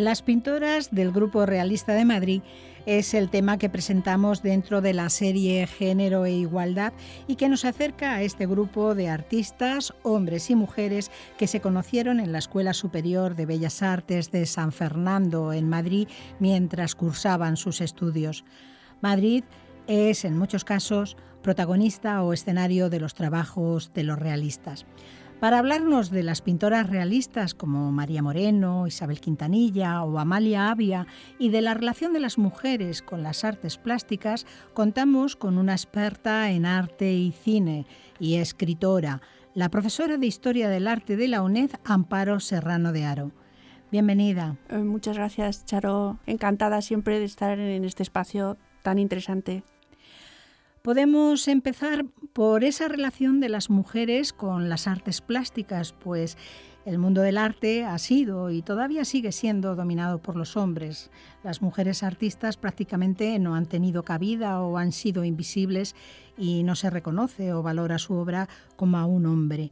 Las pintoras del Grupo Realista de Madrid es el tema que presentamos dentro de la serie Género e Igualdad y que nos acerca a este grupo de artistas, hombres y mujeres, que se conocieron en la Escuela Superior de Bellas Artes de San Fernando, en Madrid, mientras cursaban sus estudios. Madrid es, en muchos casos, protagonista o escenario de los trabajos de los realistas. Para hablarnos de las pintoras realistas como María Moreno, Isabel Quintanilla o Amalia Avia y de la relación de las mujeres con las artes plásticas, contamos con una experta en arte y cine y escritora, la profesora de Historia del Arte de la UNED, Amparo Serrano de Haro. Bienvenida. Muchas gracias, Charo. Encantada siempre de estar en este espacio tan interesante. Podemos empezar por esa relación de las mujeres con las artes plásticas, pues el mundo del arte ha sido y todavía sigue siendo dominado por los hombres. Las mujeres artistas prácticamente no han tenido cabida o han sido invisibles y no se reconoce o valora su obra como a un hombre.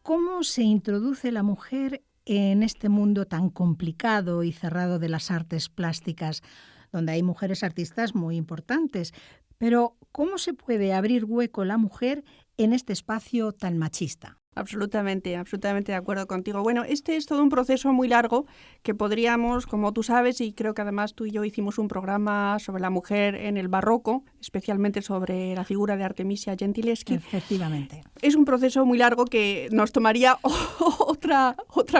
¿Cómo se introduce la mujer en este mundo tan complicado y cerrado de las artes plásticas, donde hay mujeres artistas muy importantes? Pero, ¿cómo se puede abrir hueco la mujer en este espacio tan machista? Absolutamente de acuerdo contigo. Bueno, este es todo un proceso muy largo que podríamos, como tú sabes, y creo que además tú y yo hicimos un programa sobre la mujer en el barroco, especialmente sobre la figura de Artemisia Gentileschi. Efectivamente. Es un proceso muy largo que nos tomaría otra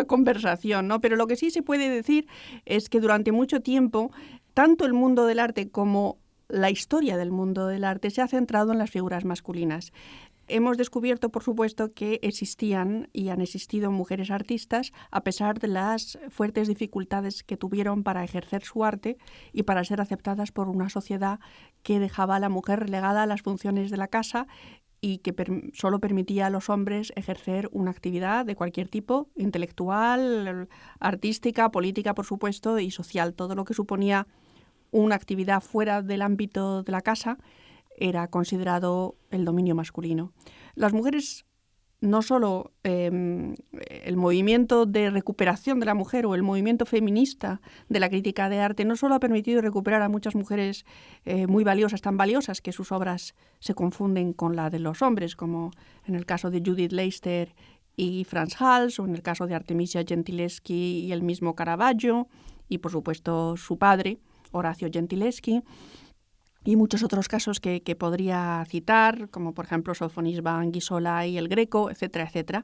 conversación, ¿no? Pero lo que sí se puede decir es que durante mucho tiempo, tanto el mundo del arte como la historia del mundo del arte se ha centrado en las figuras masculinas. Hemos descubierto, por supuesto, que existían y han existido mujeres artistas a pesar de las fuertes dificultades que tuvieron para ejercer su arte y para ser aceptadas por una sociedad que dejaba a la mujer relegada a las funciones de la casa y que solo permitía a los hombres ejercer una actividad de cualquier tipo, intelectual, artística, política, por supuesto, y social. Todo lo que suponía una actividad fuera del ámbito de la casa era considerado el dominio masculino. Las mujeres, no solo el movimiento de recuperación de la mujer o el movimiento feminista de la crítica de arte, no solo ha permitido recuperar a muchas mujeres muy valiosas, tan valiosas que sus obras se confunden con la de los hombres, como en el caso de Judith Leister y Frans Hals, o en el caso de Artemisia Gentileschi y el mismo Caravaggio, y por supuesto su padre, Horacio Gentileschi, y muchos otros casos que podría citar, como por ejemplo Sofonisba, Anguissola y el Greco, etcétera, etcétera.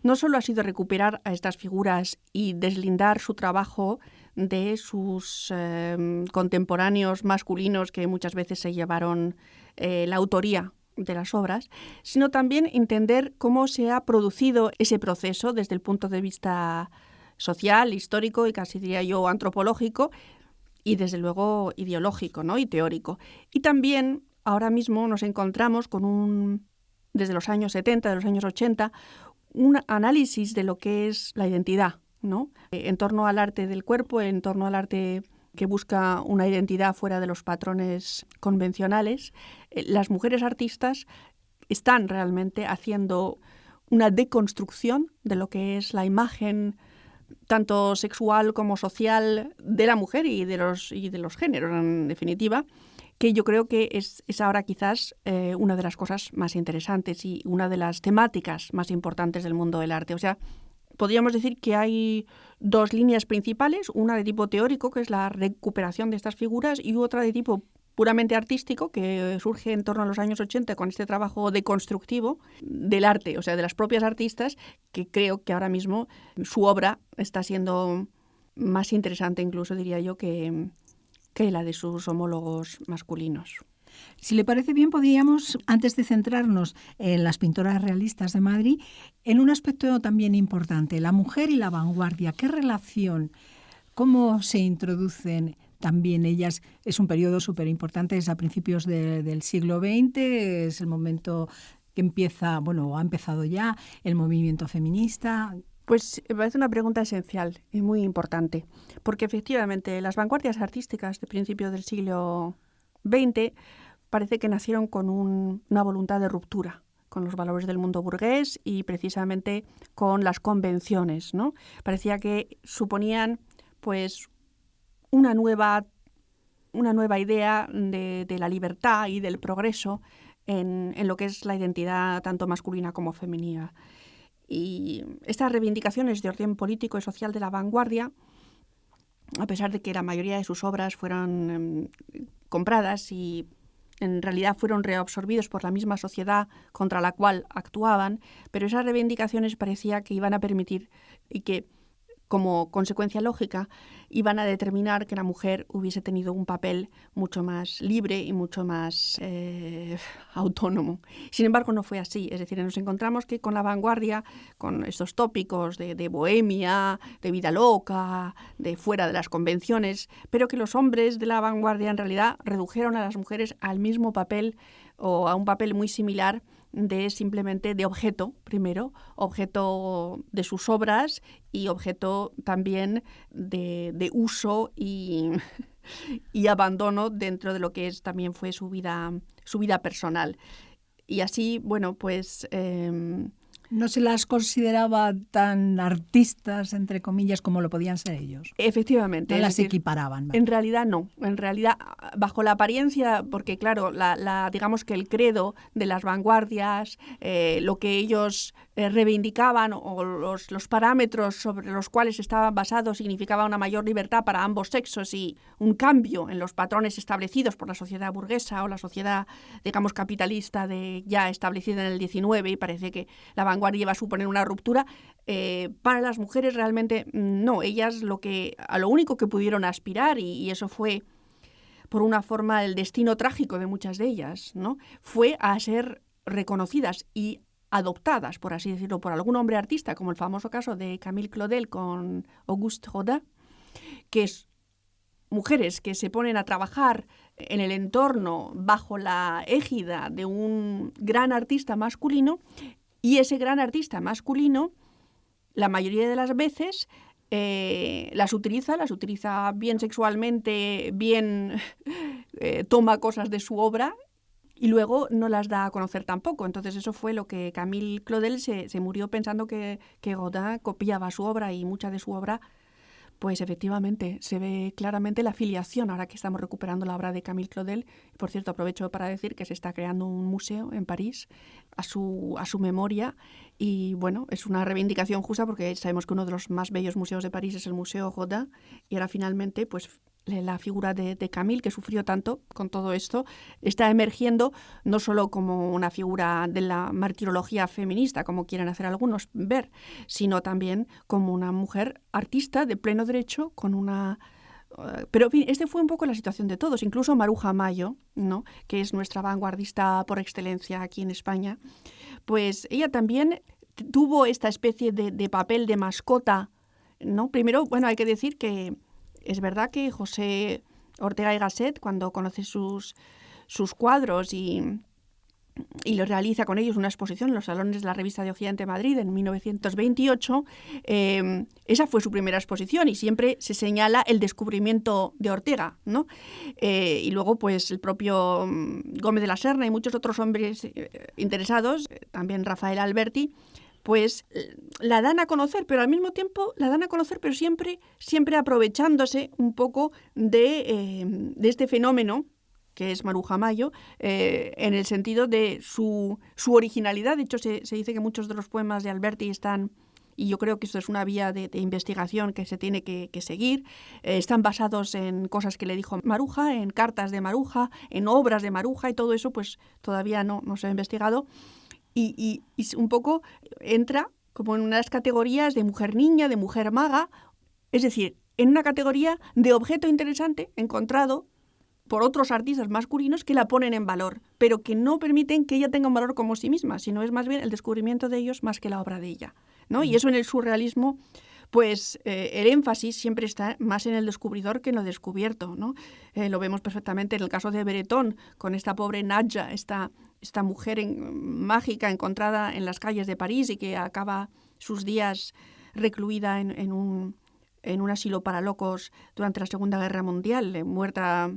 No solo ha sido recuperar a estas figuras y deslindar su trabajo de sus contemporáneos masculinos que muchas veces se llevaron la autoría de las obras, sino también entender cómo se ha producido ese proceso desde el punto de vista social, histórico y casi diría yo antropológico, y desde luego ideológico, ¿no? Y teórico. Y también ahora mismo nos encontramos con desde los años 70, de los años 80, un análisis de lo que es la identidad, ¿no? En torno al arte del cuerpo, en torno al arte que busca una identidad fuera de los patrones convencionales. Las mujeres artistas están realmente haciendo una deconstrucción de lo que es la imagen tanto sexual como social de la mujer y de los géneros, en definitiva, que yo creo que es ahora quizás una de las cosas más interesantes y una de las temáticas más importantes del mundo del arte. O sea, podríamos decir que hay dos líneas principales, una de tipo teórico, que es la recuperación de estas figuras, y otra de tipo puramente artístico, que surge en torno a los años 80 con este trabajo deconstructivo del arte, o sea, de las propias artistas, que creo que ahora mismo su obra está siendo más interesante incluso, diría yo, que la de sus homólogos masculinos. Si le parece bien, podríamos, antes de centrarnos en las pintoras realistas de Madrid, en un aspecto también importante, la mujer y la vanguardia. ¿Qué relación? ¿Cómo se introducen también ellas? Es un periodo súper importante, es a principios del siglo XX, es el momento que empieza, bueno, ha empezado ya el movimiento feminista. Pues me parece una pregunta esencial y muy importante, porque efectivamente las vanguardias artísticas de principios del siglo XX parece que nacieron con una voluntad de ruptura con los valores del mundo burgués y precisamente con las convenciones, ¿no? Parecía que suponían pues una nueva idea de la libertad y del progreso en lo que es la identidad tanto masculina como femenina. Y estas reivindicaciones de orden político y social de la vanguardia, a pesar de que la mayoría de sus obras fueron compradas y en realidad fueron reabsorbidos por la misma sociedad contra la cual actuaban, pero esas reivindicaciones parecía que iban a permitir y que, como consecuencia lógica, iban a determinar que la mujer hubiese tenido un papel mucho más libre y mucho más autónomo. Sin embargo, no fue así. Es decir, nos encontramos que con la vanguardia, con estos tópicos de bohemia, de vida loca, de fuera de las convenciones, pero que los hombres de la vanguardia en realidad redujeron a las mujeres al mismo papel o a un papel muy similar de simplemente de objeto, primero, objeto de sus obras y objeto también de uso y abandono dentro de lo que también fue su vida personal. Y así, bueno, pues... no se las consideraba tan artistas, entre comillas, como lo podían ser ellos. Efectivamente. No las equiparaban. En realidad no. En realidad, bajo la apariencia, porque claro, digamos que el credo de las vanguardias, lo que ellos reivindicaban o los parámetros sobre los cuales estaban basados significaba una mayor libertad para ambos sexos y un cambio en los patrones establecidos por la sociedad burguesa o la sociedad, digamos, capitalista ya establecida en el 19, y parece que la vanguardia iba a suponer una ruptura. Para las mujeres realmente no. Ellas a lo único que pudieron aspirar, y eso fue por una forma el destino trágico de muchas de ellas, ¿no?, fue a ser reconocidas y adoptadas, por así decirlo, por algún hombre artista, como el famoso caso de Camille Claudel con Auguste Rodin, que es mujeres que se ponen a trabajar en el entorno bajo la égida de un gran artista masculino, y ese gran artista masculino, la mayoría de las veces, las utiliza bien sexualmente, bien toma cosas de su obra y luego no las da a conocer tampoco. Entonces eso fue lo que Camille Claudel se murió pensando que Rodin copiaba su obra, y mucha de su obra, pues efectivamente se ve claramente la filiación ahora que estamos recuperando la obra de Camille Claudel. Por cierto, aprovecho para decir que se está creando un museo en París a su memoria, y bueno, es una reivindicación justa porque sabemos que uno de los más bellos museos de París es el Museo Rodin, y ahora finalmente pues la figura de Camille, que sufrió tanto con todo esto, está emergiendo no solo como una figura de la martirología feminista, como quieren hacer algunos ver, sino también como una mujer artista de pleno derecho, con una... Pero en fin, este fue un poco la situación de todos. Incluso Maruja Mayo, ¿no?, que es nuestra vanguardista por excelencia aquí en España, pues ella también tuvo esta especie de papel de mascota, ¿no? Primero, bueno, hay que decir que es verdad que José Ortega y Gasset, cuando conoce sus cuadros y los realiza con ellos una exposición en los salones de la Revista de Occidente Madrid en 1928, esa fue su primera exposición, y siempre se señala el descubrimiento de Ortega, ¿no? Y luego pues el propio Gómez de la Serna y muchos otros hombres interesados, también Rafael Alberti, pues la dan a conocer, pero al mismo tiempo la dan a conocer, pero siempre aprovechándose un poco de este fenómeno que es Maruja Mayo, en el sentido de su originalidad. De hecho, se dice que muchos de los poemas de Alberti están, y yo creo que esto es una vía de investigación que se tiene que seguir, están basados en cosas que le dijo Maruja, en cartas de Maruja, en obras de Maruja, y todo eso pues todavía no se ha investigado. Y un poco entra como en unas categorías de mujer niña, de mujer maga, es decir, en una categoría de objeto interesante encontrado por otros artistas masculinos que la ponen en valor, pero que no permiten que ella tenga un valor como sí misma, sino es más bien el descubrimiento de ellos más que la obra de ella, ¿no? Y eso en el surrealismo, pues el énfasis siempre está más en el descubridor que en lo descubierto, ¿no? Lo vemos perfectamente en el caso de Breton, con esta pobre Nadja, esta mujer mágica encontrada en las calles de París y que acaba sus días recluida en un asilo para locos durante la Segunda Guerra Mundial, muerta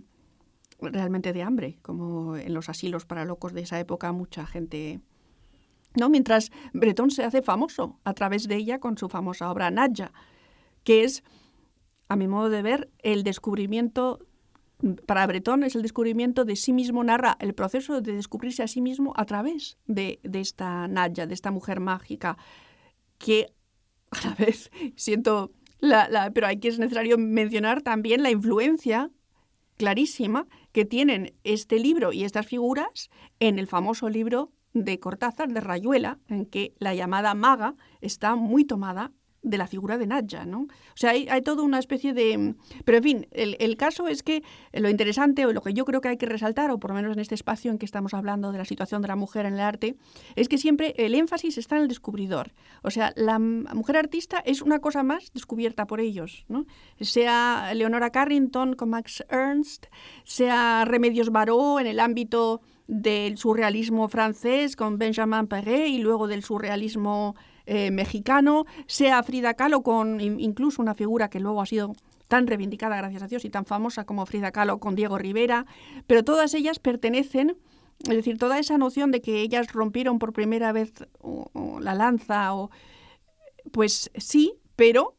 realmente de hambre, como en los asilos para locos de esa época mucha gente, ¿no? Mientras Breton se hace famoso a través de ella con su famosa obra Nadja, que es a mi modo de ver, el descubrimiento, para Breton es el descubrimiento de sí mismo, narra el proceso de descubrirse a sí mismo a través de esta Nadja, de esta mujer mágica, que a la vez siento, pero aquí es necesario mencionar también la influencia clarísima que tienen este libro y estas figuras en el famoso libro de Cortázar, de Rayuela, en que la llamada maga está muy tomada de la figura de Nadja, ¿no? O sea, hay toda una especie de... Pero, en fin, el caso es que lo interesante, o lo que yo creo que hay que resaltar, o por lo menos en este espacio en que estamos hablando de la situación de la mujer en el arte, es que siempre el énfasis está en el descubridor. O sea, la mujer artista es una cosa más descubierta por ellos, ¿no? Sea Leonora Carrington con Max Ernst, sea Remedios Varó en el ámbito del surrealismo francés con Benjamin Perret y luego del surrealismo mexicano, sea Frida Kahlo con incluso una figura que luego ha sido tan reivindicada, gracias a Dios, y tan famosa como Frida Kahlo con Diego Rivera, pero todas ellas pertenecen, es decir, toda esa noción de que ellas rompieron por primera vez la lanza, pues sí, pero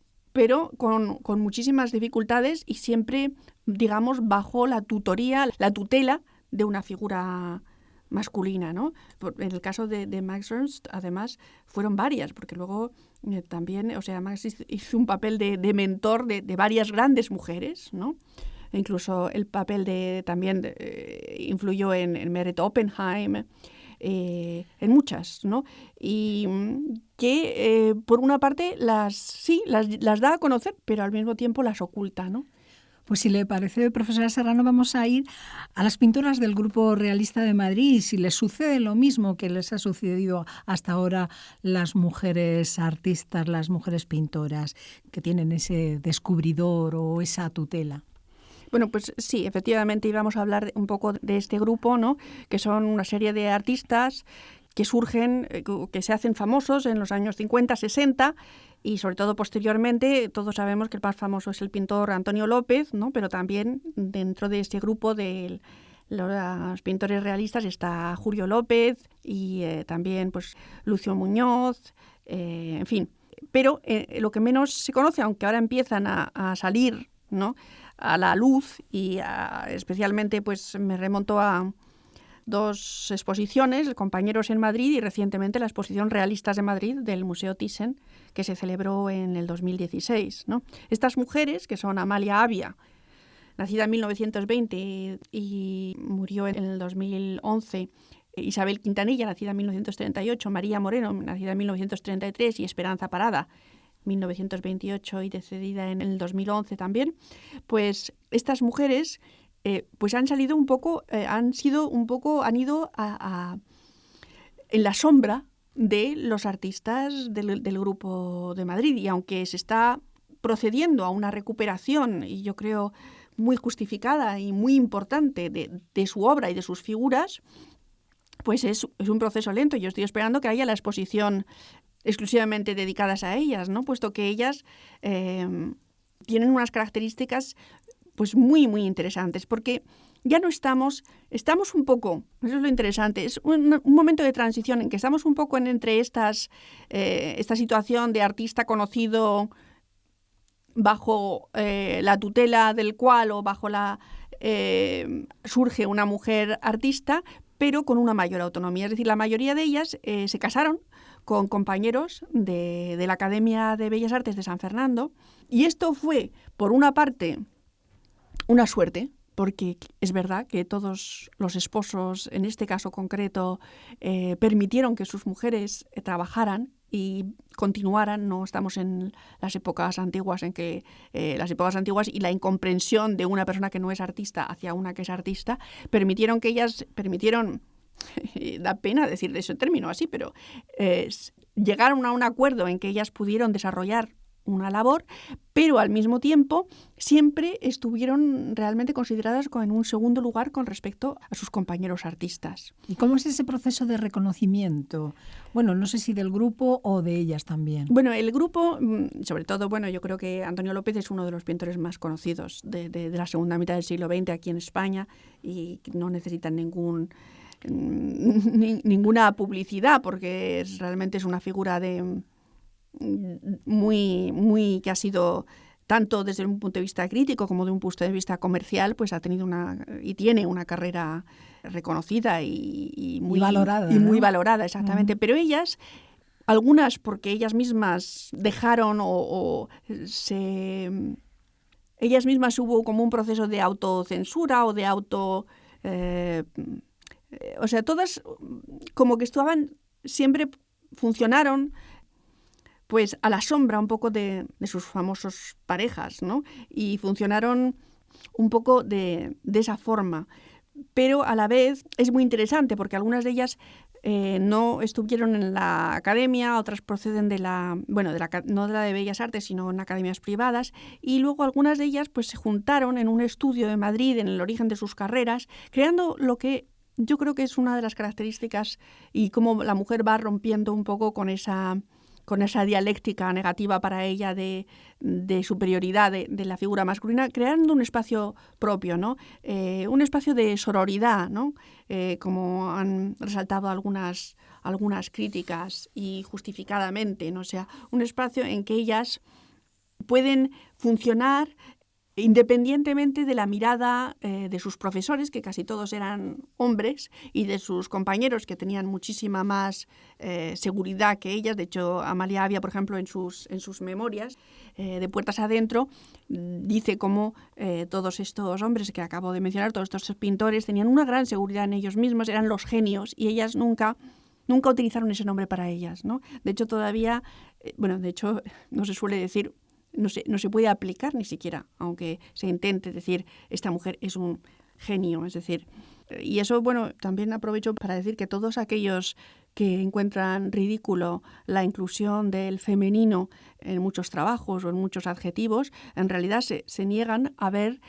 con muchísimas dificultades y siempre, digamos, bajo la tutoría, la tutela de una figura masculina, ¿no? En el caso de Max Ernst, además, fueron varias, porque luego también, o sea, Max hizo un papel de mentor de varias grandes mujeres, ¿no? E incluso el papel también influyó en Meret Oppenheim, en muchas, ¿no? Y que, por una parte, las da a conocer, pero al mismo tiempo las oculta, ¿no? Pues si le parece, profesora Serrano, vamos a ir a las pintoras del Grupo Realista de Madrid y si les sucede lo mismo que les ha sucedido hasta ahora las mujeres artistas, las mujeres pintoras, que tienen ese descubridor o esa tutela. Bueno, pues sí, efectivamente íbamos a hablar un poco de este grupo, ¿no? Que son una serie de artistas que surgen, que se hacen famosos en los años 50, 60 y sobre todo posteriormente. Todos sabemos que el más famoso es el pintor Antonio López, ¿no? Pero también dentro de este grupo de los pintores realistas está Julio López y también pues Lucio Muñoz, en fin. Pero lo que menos se conoce, aunque ahora empiezan a salir, ¿no?, a la luz y especialmente pues me remonto a dos exposiciones, Compañeros en Madrid y recientemente la exposición Realistas de Madrid del Museo Thyssen, que se celebró en el 2016, ¿no? Estas mujeres, que son Amalia Avia, nacida en 1920 y murió en el 2011, Isabel Quintanilla, nacida en 1938, María Moreno, nacida en 1933 y Esperanza Parada, 1928 y decidida en el 2011 también, pues estas mujeres pues han ido en la sombra de los artistas del Grupo de Madrid, y aunque se está procediendo a una recuperación, y yo creo muy justificada y muy importante de su obra y de sus figuras, pues es un proceso lento. Yo estoy esperando que haya la exposición exclusivamente dedicadas a ellas, ¿no? Puesto que ellas tienen unas características pues muy, muy interesantes, porque ya no estamos un poco, eso es lo interesante, es un momento de transición en que estamos un poco entre esta situación de artista conocido bajo la tutela del cual o bajo surge una mujer artista, pero con una mayor autonomía. Es decir, la mayoría de ellas se casaron con compañeros de la Academia de Bellas Artes de San Fernando, y esto fue, por una parte, una suerte, porque es verdad que todos los esposos, en este caso concreto, permitieron que sus mujeres trabajaran y continuaran. No estamos en las épocas antiguas y la incomprensión de una persona que no es artista hacia una que es artista, permitieron, da pena decir ese término así, pero llegaron a un acuerdo en que ellas pudieron desarrollar una labor, pero al mismo tiempo siempre estuvieron realmente consideradas en un segundo lugar con respecto a sus compañeros artistas. ¿Y cómo es ese proceso de reconocimiento? Bueno, no sé si del grupo o de ellas también. Bueno, el grupo, sobre todo, yo creo que Antonio López es uno de los pintores más conocidos de la segunda mitad del siglo XX aquí en España y no necesitan ninguna publicidad porque realmente es una figura muy, muy que ha sido tanto desde un punto de vista crítico como de un punto de vista comercial, pues ha tenido tiene una carrera reconocida y muy valorada. Y muy ¿no? valorada, exactamente. Pero ellas, algunas porque ellas mismas dejaron ellas mismas hubo como un proceso de autocensura o de o sea, todas como que siempre funcionaron pues a la sombra un poco de sus famosos parejas, ¿no? Y funcionaron un poco de esa forma. Pero a la vez es muy interesante porque algunas de ellas no estuvieron en la academia, otras proceden no de la de Bellas Artes, sino en academias privadas, y luego algunas de ellas pues se juntaron en un estudio de Madrid, en el origen de sus carreras, creando lo que yo creo que es una de las características y cómo la mujer va rompiendo un poco con esa dialéctica negativa para ella de superioridad de la figura masculina, creando un espacio propio, ¿no? Un espacio de sororidad, ¿no? Como han resaltado algunas críticas y justificadamente, ¿no? O sea, un espacio en que ellas pueden funcionar independientemente de la mirada de sus profesores, que casi todos eran hombres, y de sus compañeros, que tenían muchísima más seguridad que ellas. De hecho, Amalia Avia, por ejemplo, en sus memorias, de Puertas Adentro, dice cómo todos estos hombres que acabo de mencionar, todos estos pintores, tenían una gran seguridad en ellos mismos, eran los genios, y ellas nunca utilizaron ese nombre para ellas, ¿no? De hecho, todavía, no se suele decir, no se puede aplicar ni siquiera, aunque se intente decir esta mujer es un genio, es decir, y eso, bueno, también aprovecho para decir que todos aquellos que encuentran ridículo la inclusión del femenino en muchos trabajos o en muchos adjetivos, en realidad se niegan a ver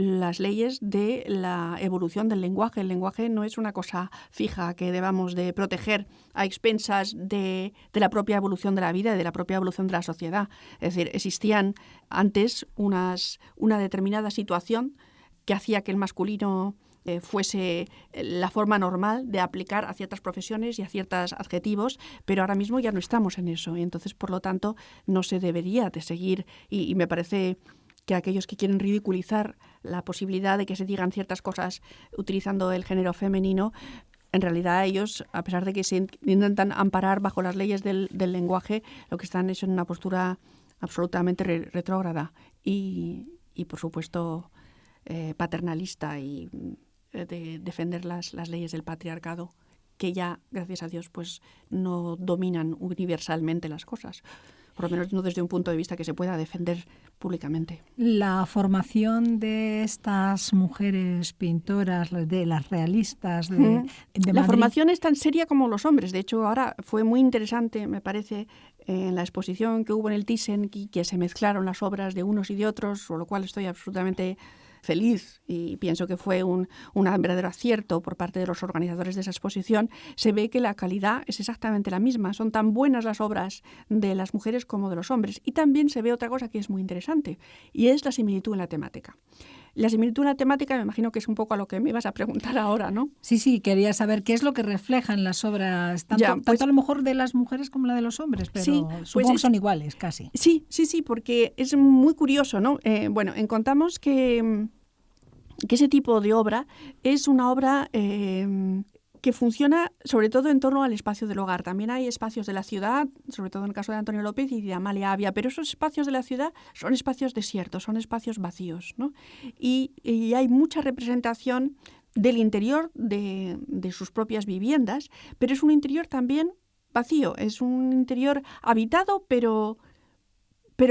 las leyes de la evolución del lenguaje. El lenguaje no es una cosa fija que debamos de proteger a expensas de la propia evolución de la vida y de la propia evolución de la sociedad. Es decir, existían antes una determinada situación que hacía que el masculino fuese la forma normal de aplicar a ciertas profesiones y a ciertos adjetivos, pero ahora mismo ya no estamos en eso y entonces, por lo tanto, no se debería de seguir y me parece que aquellos que quieren ridiculizar la posibilidad de que se digan ciertas cosas utilizando el género femenino, en realidad ellos, a pesar de que se intentan amparar bajo las leyes del lenguaje, lo que están es en una postura absolutamente retrógrada y por supuesto, paternalista y de defender las leyes del patriarcado, que ya, gracias a Dios, pues no dominan universalmente las cosas. Por lo menos no desde un punto de vista que se pueda defender públicamente. La formación de estas mujeres pintoras, de las realistas de Madrid. La formación es tan seria como los hombres. De hecho, ahora fue muy interesante, me parece, en la exposición que hubo en el Thyssen, que se mezclaron las obras de unos y de otros, por lo cual estoy absolutamente feliz y pienso que fue un verdadero acierto por parte de los organizadores de esa exposición. Se ve que la calidad es exactamente la misma, son tan buenas las obras de las mujeres como de los hombres. Y también se ve otra cosa que es muy interesante y es la similitud en la temática. La similitud en la temática me imagino que es un poco a lo que me ibas a preguntar ahora, ¿no? Sí, quería saber qué es lo que reflejan las obras, tanto a lo mejor de las mujeres como la de los hombres, pero sí, supongo que son iguales casi. Sí, porque es muy curioso, ¿no? Encontramos que ese tipo de obra es una obra que funciona sobre todo en torno al espacio del hogar. También hay espacios de la ciudad, sobre todo en el caso de Antonio López y de Amalia Avia, pero esos espacios de la ciudad son espacios desiertos, son espacios vacíos, ¿no? Y hay mucha representación del interior de sus propias viviendas, pero es un interior también vacío, es un interior habitado, pero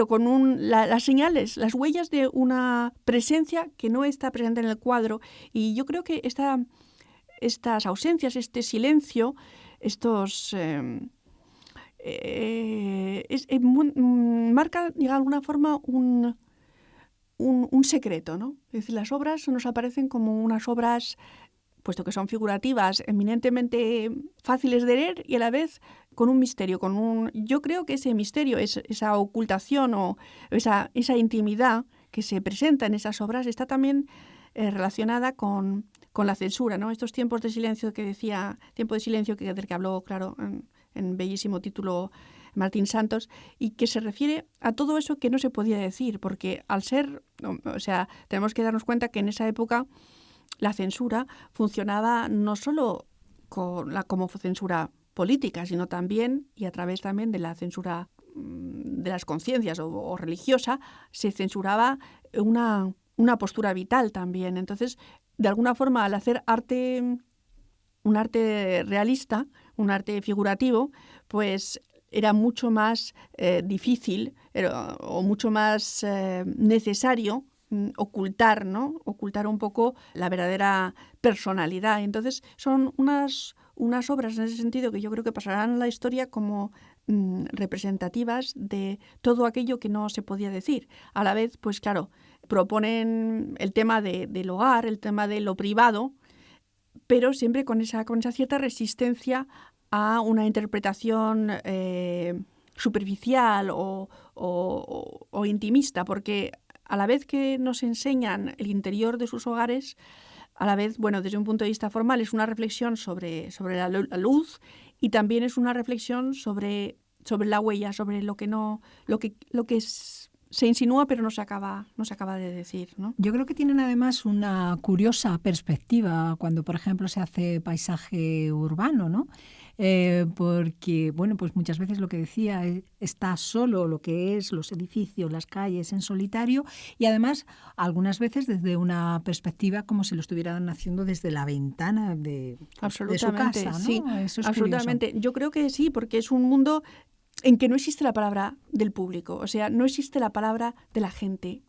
con las señales, las huellas de una presencia que no está presente en el cuadro. Y yo creo que estas ausencias, este silencio, marca de alguna forma un secreto, ¿no? Es decir, las obras nos aparecen como unas obras, puesto que son figurativas, eminentemente fáciles de leer y a la vez con un misterio, yo creo que ese misterio, esa ocultación o esa intimidad que se presenta en esas obras está también relacionada con la censura, ¿no? Estos tiempos de silencio del que habló, claro, en bellísimo título Martín Santos, y que se refiere a todo eso que no se podía decir, porque tenemos que darnos cuenta que en esa época la censura funcionaba no solo como censura política, sino también, y a través también de la censura de las conciencias o religiosa, se censuraba una postura vital también. Entonces, de alguna forma, al hacer un arte realista, un arte figurativo, pues era mucho más difícil o mucho más necesario ocultar, ¿no? Ocultar un poco la verdadera personalidad. Entonces, son unas obras en ese sentido que yo creo que pasarán a la historia como representativas de todo aquello que no se podía decir. A la vez, pues claro, proponen el tema del hogar, el tema de lo privado, pero siempre con esa cierta resistencia a una interpretación superficial o intimista, porque a la vez que nos enseñan el interior de sus hogares, a la vez, bueno, desde un punto de vista formal es una reflexión sobre la luz, y también es una reflexión sobre la huella, sobre lo que se insinúa pero no se acaba de decir, ¿no? Yo creo que tienen además una curiosa perspectiva cuando, por ejemplo, se hace paisaje urbano, ¿no? Porque, bueno, pues muchas veces lo que decía está solo lo que es los edificios, las calles en solitario, y además algunas veces desde una perspectiva como si lo estuvieran haciendo desde la ventana de su casa, ¿no? Sí, eso es absolutamente. curioso. Yo creo que sí, porque es un mundo en que no existe la palabra del público, o sea, no existe la palabra de la gente.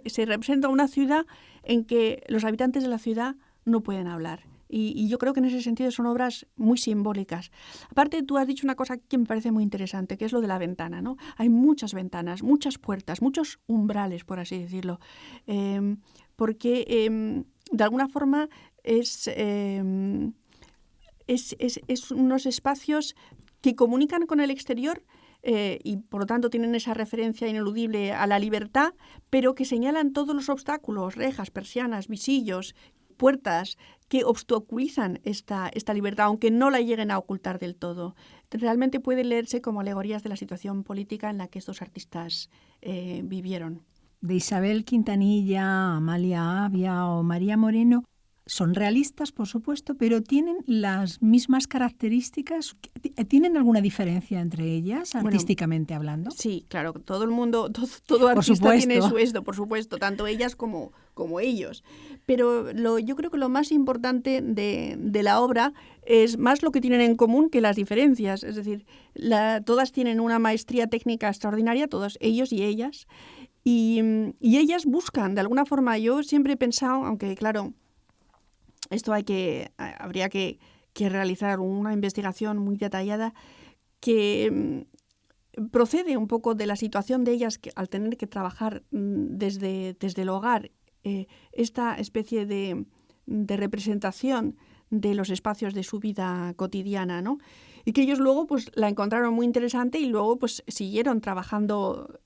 Se representa una ciudad en que los habitantes de la ciudad no pueden hablar. Y yo creo que en ese sentido son obras muy simbólicas. Aparte, tú has dicho una cosa que me parece muy interesante, que es lo de la ventana, ¿no? Hay muchas ventanas, muchas puertas, muchos umbrales, por así decirlo, porque de alguna forma es unos espacios que comunican con el exterior y por lo tanto tienen esa referencia ineludible a la libertad, pero que señalan todos los obstáculos, rejas, persianas, visillos, puertas que obstaculizan esta libertad, aunque no la lleguen a ocultar del todo. Realmente pueden leerse como alegorías de la situación política en la que estos artistas vivieron. De Isabel Quintanilla, Amalia Avia o María Moreno, son realistas, por supuesto, pero ¿tienen las mismas características? ¿Tienen alguna diferencia entre ellas, artísticamente hablando? Sí, claro, todo el mundo, todo artista tiene su esto, por supuesto, tanto ellas como ellos. Pero yo creo que lo más importante de la obra es más lo que tienen en común que las diferencias. Es decir, todas tienen una maestría técnica extraordinaria, todos ellos y ellas, y ellas buscan, de alguna forma, yo siempre he pensado, aunque claro, esto habría que realizar una investigación muy detallada que procede un poco de la situación de ellas que, al tener que trabajar desde el hogar, esta especie de representación de los espacios de su vida cotidiana, ¿no? Y que ellos luego pues la encontraron muy interesante y luego pues siguieron trabajando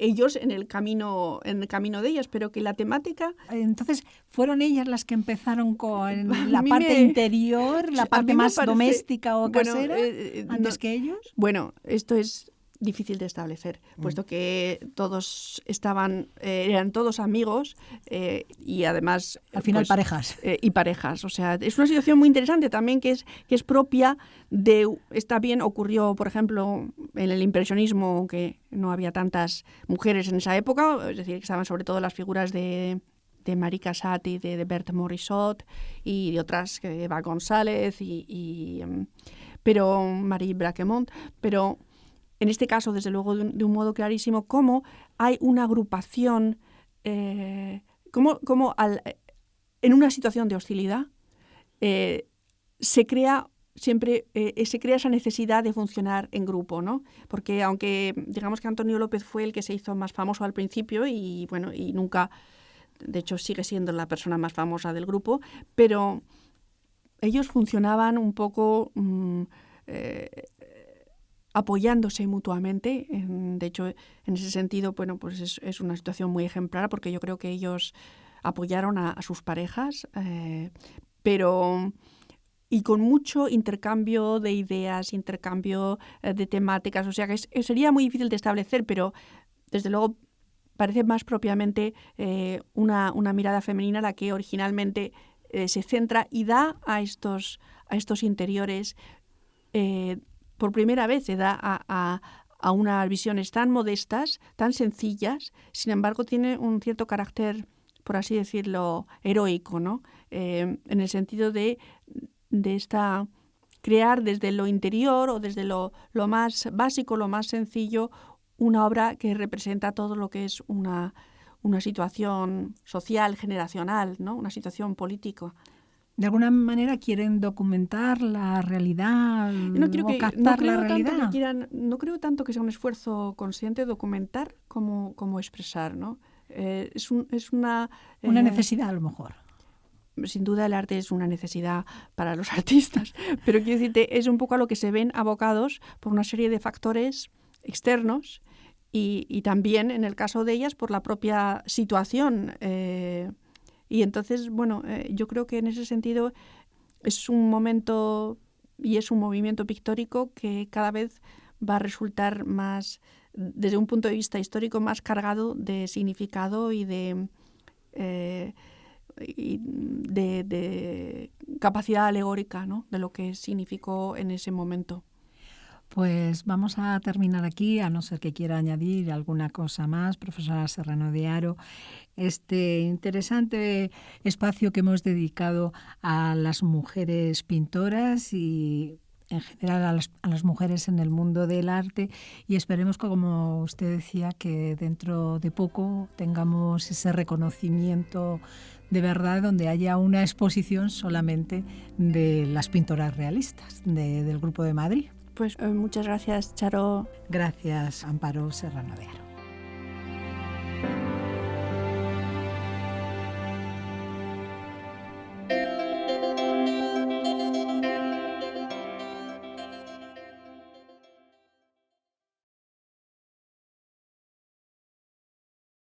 ellos en el camino de ellas, pero que la temática... Entonces, ¿fueron ellas las que empezaron con la parte interior, la parte más doméstica o casera, antes que ellos? Bueno, esto es difícil de establecer, puesto que todos eran todos amigos y además... Al final, pues, parejas. Y parejas, o sea, es una situación muy interesante también que es propia de... ocurrió, por ejemplo, en el impresionismo, que no había tantas mujeres en esa época, es decir, que estaban sobre todo las figuras de Marie Cassatt y de Berthe Morisot y de otras, Eva González pero Marie Braquemont, pero... En este caso, desde luego, de un modo clarísimo, cómo hay una agrupación, en una situación de hostilidad, se crea esa necesidad de funcionar en grupo, ¿no? Porque aunque digamos que Antonio López fue el que se hizo más famoso al principio y nunca, de hecho, sigue siendo la persona más famosa del grupo, pero ellos funcionaban un poco... apoyándose mutuamente. De hecho, en ese sentido, bueno, pues es una situación muy ejemplar porque yo creo que ellos apoyaron a sus parejas, pero y con mucho intercambio de ideas, intercambio de temáticas. O sea que sería muy difícil de establecer, pero desde luego parece más propiamente una mirada femenina la que originalmente se centra y da a estos interiores, por primera vez se da a unas visiones tan modestas, tan sencillas, sin embargo tiene un cierto carácter, por así decirlo, heroico, ¿no? En el sentido de crear desde lo interior o desde lo más básico, lo más sencillo, una obra que representa todo lo que es una situación social, generacional, ¿no? Una situación política. ¿De alguna manera quieren documentar la realidad o captar la realidad? No creo tanto que sea un esfuerzo consciente documentar como expresar, ¿no? Es una necesidad, a lo mejor. Sin duda el arte es una necesidad para los artistas, pero quiero decirte, es un poco a lo que se ven abocados por una serie de factores externos y también, en el caso de ellas, por la propia situación. Y entonces, bueno, yo creo que en ese sentido es un momento y es un movimiento pictórico que cada vez va a resultar más, desde un punto de vista histórico, más cargado de significado y de capacidad alegórica, ¿no? De lo que significó en ese momento. Pues vamos a terminar aquí, a no ser que quiera añadir alguna cosa más, profesora Serrano de Haro. Este interesante espacio que hemos dedicado a las mujeres pintoras y en general a las mujeres en el mundo del arte, y esperemos que, como usted decía, que dentro de poco tengamos ese reconocimiento de verdad, donde haya una exposición solamente de las pintoras realistas del Grupo de Madrid. Pues muchas gracias, Charo. Gracias, Amparo Serrano de Haro.